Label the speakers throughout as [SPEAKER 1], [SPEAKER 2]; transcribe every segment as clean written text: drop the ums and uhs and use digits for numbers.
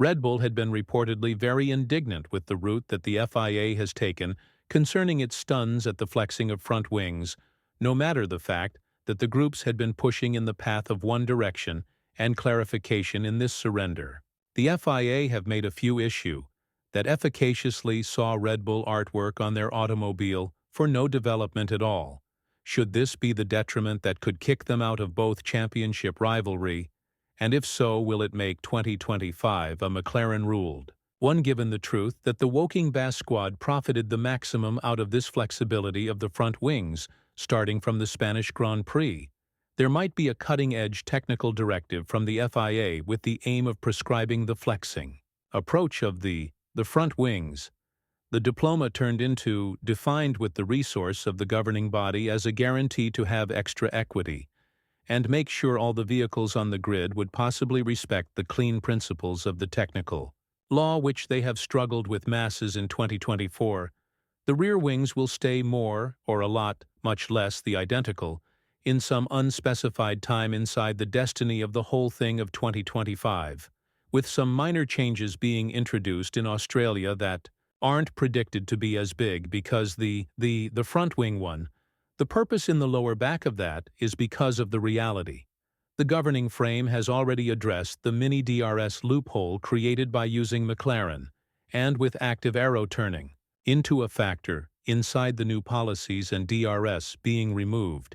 [SPEAKER 1] Red Bull had been reportedly very indignant with the route that the FIA has taken concerning its stuns at the flexing of front wings, no matter the fact that the groups had been pushing in the path of one direction and clarification in this surrender. The FIA have made a few issue that efficaciously saw Red Bull artwork on their automobile for no development at all. Should this be the detriment that could kick them out of both championship rivalry? And if so, will it make 2025 a McLaren-ruled one, given the truth that the Woking Bass squad profited the maximum out of this flexibility of the front wings, starting from the Spanish Grand Prix? There might be a cutting-edge technical directive from the FIA with the aim of prescribing the flexing approach of the front wings. The diploma turned into defined with the resource of the governing body as a guarantee to have extra equity and make sure all the vehicles on the grid would possibly respect the clean principles of the technical law, which they have struggled with masses in 2024. The rear wings will stay more, or a lot, much less the identical, in some unspecified time inside the destiny of the whole thing of 2025, with some minor changes being introduced in Australia that aren't predicted to be as big because the front wing one, the purpose in the lower back of that is because of the reality. The governing frame has already addressed the mini DRS loophole created by using McLaren, and with active arrow turning, into a factor inside the new policies and DRS being removed.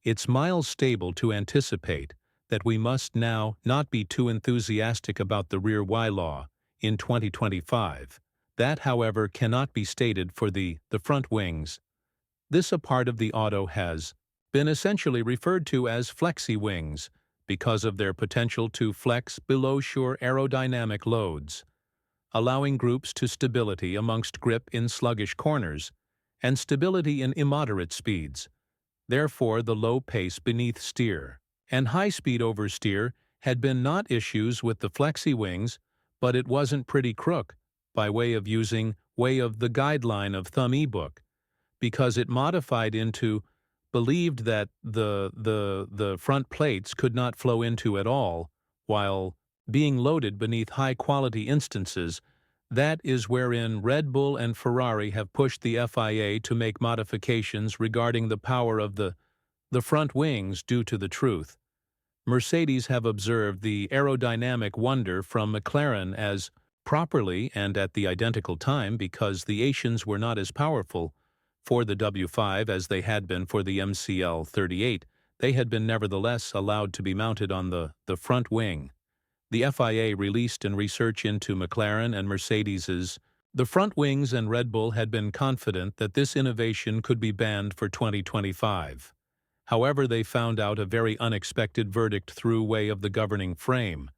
[SPEAKER 1] It's miles stable to anticipate that we must now not be too enthusiastic about the rear Y law in 2025. That, however, cannot be stated for the front wings. This a part of the auto has been essentially referred to as flexi wings because of their potential to flex below shore aerodynamic loads, allowing groups to stability amongst grip in sluggish corners and stability in immoderate speeds. Therefore, the low pace beneath steer and high-speed oversteer had been not issues with the flexi wings, but it wasn't pretty crook, by way of the guideline of thumb ebook, because it modified into believed that the front plates could not flow into at all, while being loaded beneath high-quality instances. That is wherein Red Bull and Ferrari have pushed the FIA to make modifications regarding the power of the front wings due to the truth. Mercedes have observed the aerodynamic wonder from McLaren as properly and at the identical time because the Asians were not as powerful for the W5 as they had been for the MCL 38. They had been nevertheless allowed to be mounted on the front wing. The FIA released in research into McLaren and Mercedes's the front wings, and Red Bull had been confident that this innovation could be banned for 2025. However, they found out a very unexpected verdict through way of the governing frame.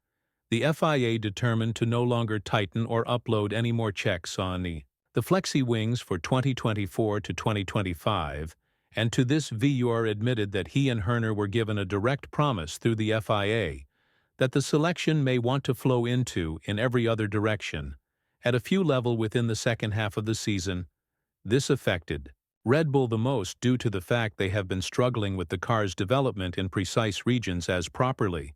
[SPEAKER 1] The FIA determined to no longer tighten or upload any more checks on the flexi wings for 2024 to 2025, and to this Viure admitted that he and Horner were given a direct promise through the FIA that the selection may want to flow into in every other direction, at a few level within the second half of the season. This affected Red Bull the most due to the fact they have been struggling with the car's development in precise regions as properly,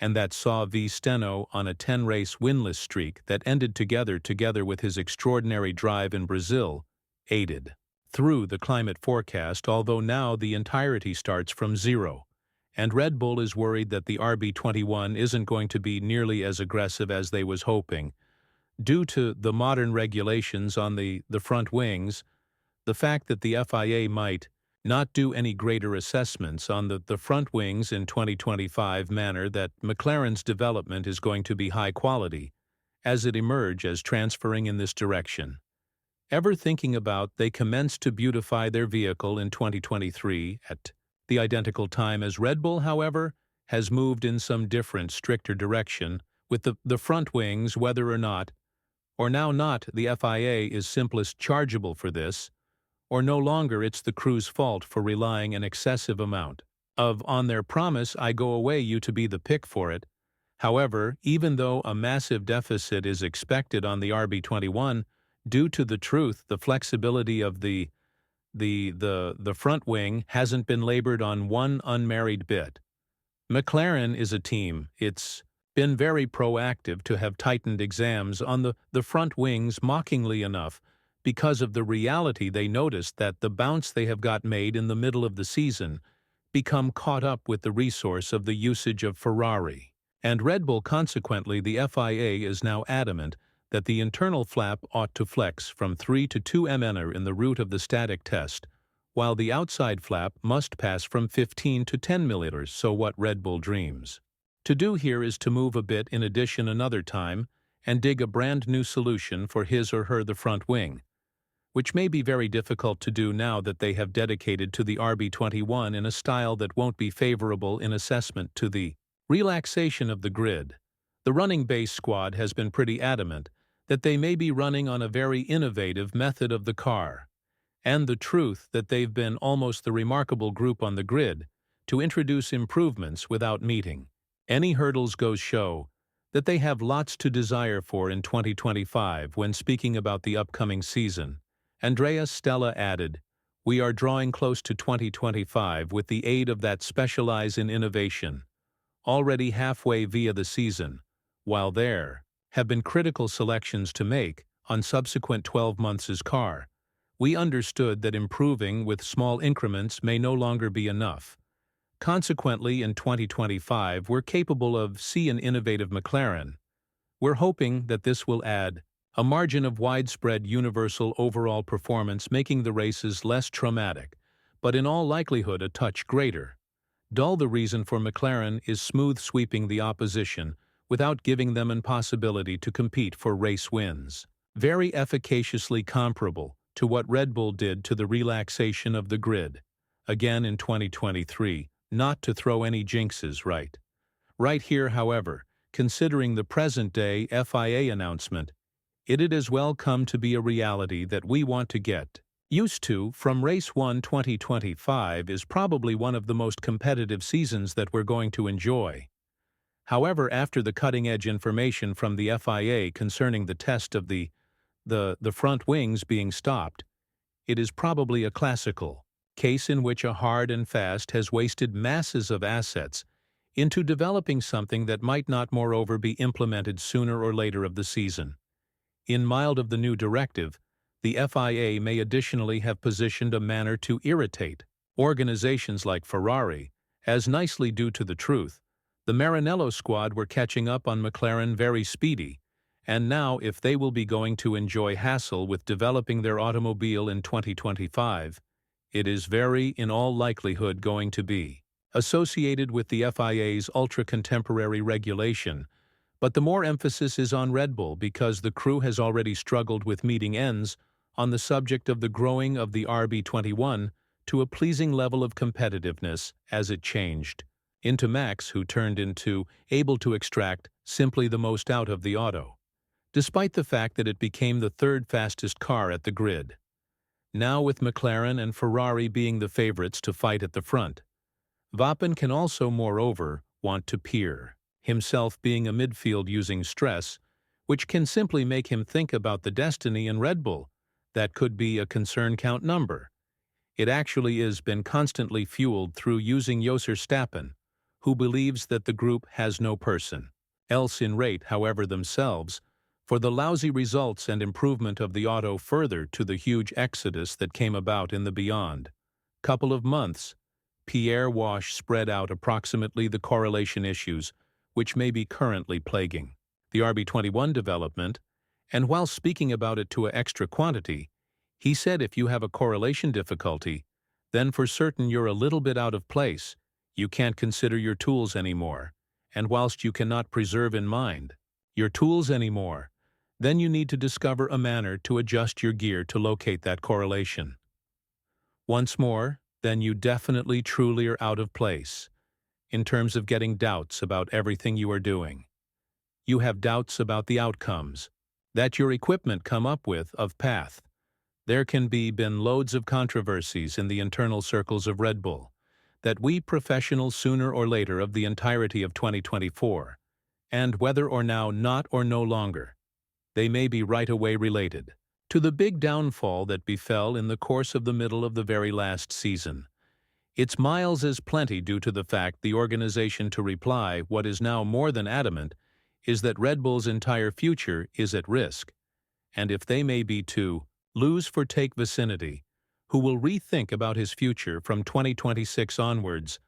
[SPEAKER 1] and that saw V. Steno on a 10-race winless streak that ended together with his extraordinary drive in Brazil, aided through the climate forecast, although now the entirety starts from zero, and Red Bull is worried that the RB21 isn't going to be nearly as aggressive as they was hoping. Due to the modern regulations on the front wings, the fact that the FIA might not do any greater assessments on the front wings in 2025 manner that McLaren's development is going to be high quality as it emerge as transferring in this direction. Ever thinking about they commenced to beautify their vehicle in 2023 at the identical time as Red Bull, however, has moved in some different, stricter direction with the front wings, whether or not, or now not, the FIA is simplest chargeable for this, or no longer it's the crew's fault for relying an excessive amount on their promise, I go away you to be the pick for it. However, even though a massive deficit is expected on the RB21, due to the truth, the flexibility of the front wing hasn't been labored on one unmarried bit. McLaren is a team. It's been very proactive to have tightened exams on the front wings mockingly enough because of the reality they noticed that the bounce they have got made in the middle of the season become caught up with the resource of the usage of Ferrari. And Red Bull, consequently, the FIA is now adamant that the internal flap ought to flex from 3 to 2 mm in the route of the static test, while the outside flap must pass from 15 to 10 milliliters, so what Red Bull dreams to do here is to move a bit in addition another time and dig a brand new solution for his or her the front wing, which may be very difficult to do now that they have dedicated to the RB21 in a style that won't be favorable in assessment to the relaxation of the grid. The running base squad has been pretty adamant that they may be running on a very innovative method of the car, and the truth that they've been almost the remarkable group on the grid to introduce improvements without meeting any hurdles goes show that they have lots to desire for in 2025 when speaking about the upcoming season. Andrea Stella added, "We are drawing close to 2025 with the aid of that specialize in innovation, already halfway via the season, while there have been critical selections to make on subsequent 12 months' car. We understood that improving with small increments may no longer be enough. Consequently, in 2025, we're capable of an innovative McLaren. We're hoping that this will add a margin of widespread universal overall performance, making the races less traumatic, but in all likelihood a touch greater. Dull the reason for McLaren is smooth sweeping the opposition without giving them an possibility to compete for race wins. Very efficaciously comparable to what Red Bull did to the relaxation of the grid, again in 2023, not to throw any jinxes right here, however, considering the present-day FIA announcement, it has well come to be a reality that we want to get used to from Race 1 2025 is probably one of the most competitive seasons that we're going to enjoy. However, after the cutting-edge information from the FIA concerning the test of the front wings being stopped, it is probably a classical case in which a hard and fast has wasted masses of assets into developing something that might not moreover be implemented sooner or later of the season. In mild of the new directive, the FIA may additionally have positioned a manner to irritate organizations like Ferrari, as nicely due to the truth. The Maranello squad were catching up on McLaren very speedy, and now if they will be going to enjoy hassle with developing their automobile in 2025, it is very, in all likelihood, going to be associated with the FIA's ultra-contemporary regulation, but the more emphasis is on Red Bull because the crew has already struggled with meeting ends on the subject of the growing of the RB21 to a pleasing level of competitiveness as it changed into Max, who turned into able to extract simply the most out of the auto, despite the fact that it became the third fastest car at the grid. Now with McLaren and Ferrari being the favorites to fight at the front, Verstappen can also moreover want to peer himself being a midfield using stress, which can simply make him think about the destiny in Red Bull that could be a concern count number. It actually is been constantly fueled through using Verstappen, who believes that the group has no person else in rate, however themselves, for the lousy results and improvement of the auto further to the huge exodus that came about in the beyond couple of months. Pierre Wash spread out approximately the correlation issues which may be currently plaguing the RB21 development, and while speaking about it to an extra quantity, he said if you have a correlation difficulty, then for certain you're a little bit out of place, you can't consider your tools anymore, and whilst you cannot preserve in mind your tools anymore, then you need to discover a manner to adjust your gear to locate that correlation. Once more, then you definitely truly are out of place in terms of getting doubts about everything you are doing. You have doubts about the outcomes that your equipment come up with of path. There can been loads of controversies in the internal circles of Red Bull that we professionals sooner or later of the entirety of 2024, and whether or now not or no longer, they may be right away related to the big downfall that befell in the course of the middle of the very last season. It's miles as plenty due to the fact the organization to reply what is now more than adamant is that Red Bull's entire future is at risk, and if they may be too, lose for take vicinity, who will rethink about his future from 2026 onwards,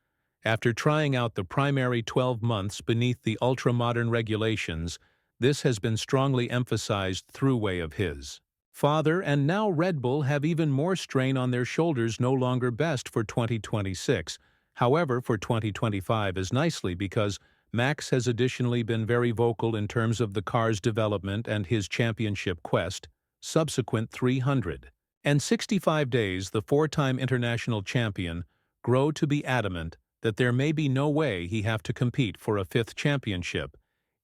[SPEAKER 1] after trying out the primary 12 months beneath the ultra-modern regulations. This has been strongly emphasized through way of his father, and now Red Bull have even more strain on their shoulders, no longer best for 2026. However, for 2025 is nicely, because Max has additionally been very vocal in terms of the car's development and his championship quest. Subsequent 365 days, the four-time international champion grow to be adamant that there may be no way he have to compete for a fifth championship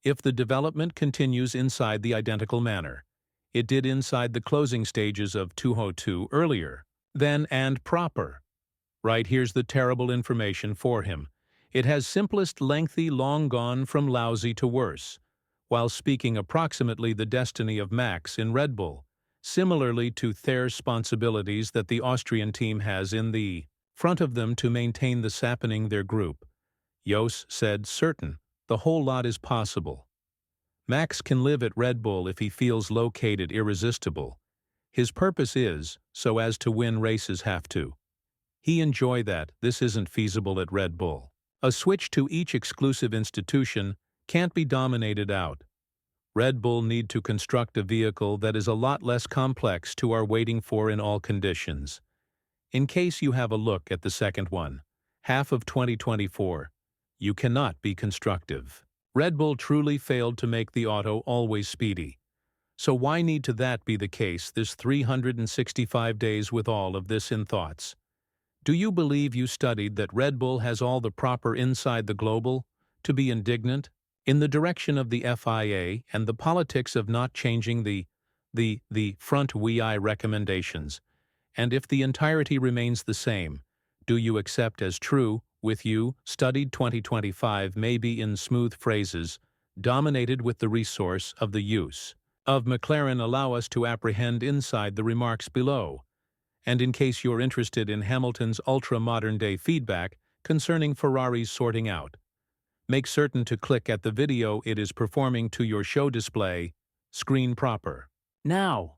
[SPEAKER 1] if the development continues inside the identical manner it did inside the closing stages of 202 earlier than and proper. Right, here's the terrible information for him. It has simplest lengthy long gone from lousy to worse, while speaking approximately the destiny of Max in Red Bull, similarly to their responsibilities that the Austrian team has in the front of them to maintain the sappening their group. Jos said, certain, the whole lot is possible. Max can live at Red Bull if he feels located irresistible. His purpose is, so as to win races have to. He enjoy that, this isn't feasible at Red Bull. A switch to each exclusive institution can't be dominated out. Red Bull need to construct a vehicle that is a lot less complex to are waiting for in all conditions. In case you have a look at the second one, half of 2024, you cannot be constructive. Red Bull truly failed to make the auto always speedy. So why need to that be the case this 365 days with all of this in thoughts? Do you believe you studied that Red Bull has all the proper inside the global to be indignant in the direction of the FIA and the politics of not changing the front WEI recommendations? And if the entirety remains the same, do you accept as true, with you, studied 2025 may be in smooth phrases, dominated with the resource of the use of McLaren allow us to apprehend inside the remarks below? And in case you're interested in Hamilton's ultra-modern-day feedback concerning Ferrari's sorting out, make certain to click at the video it is performing to your show display, screen proper. Now.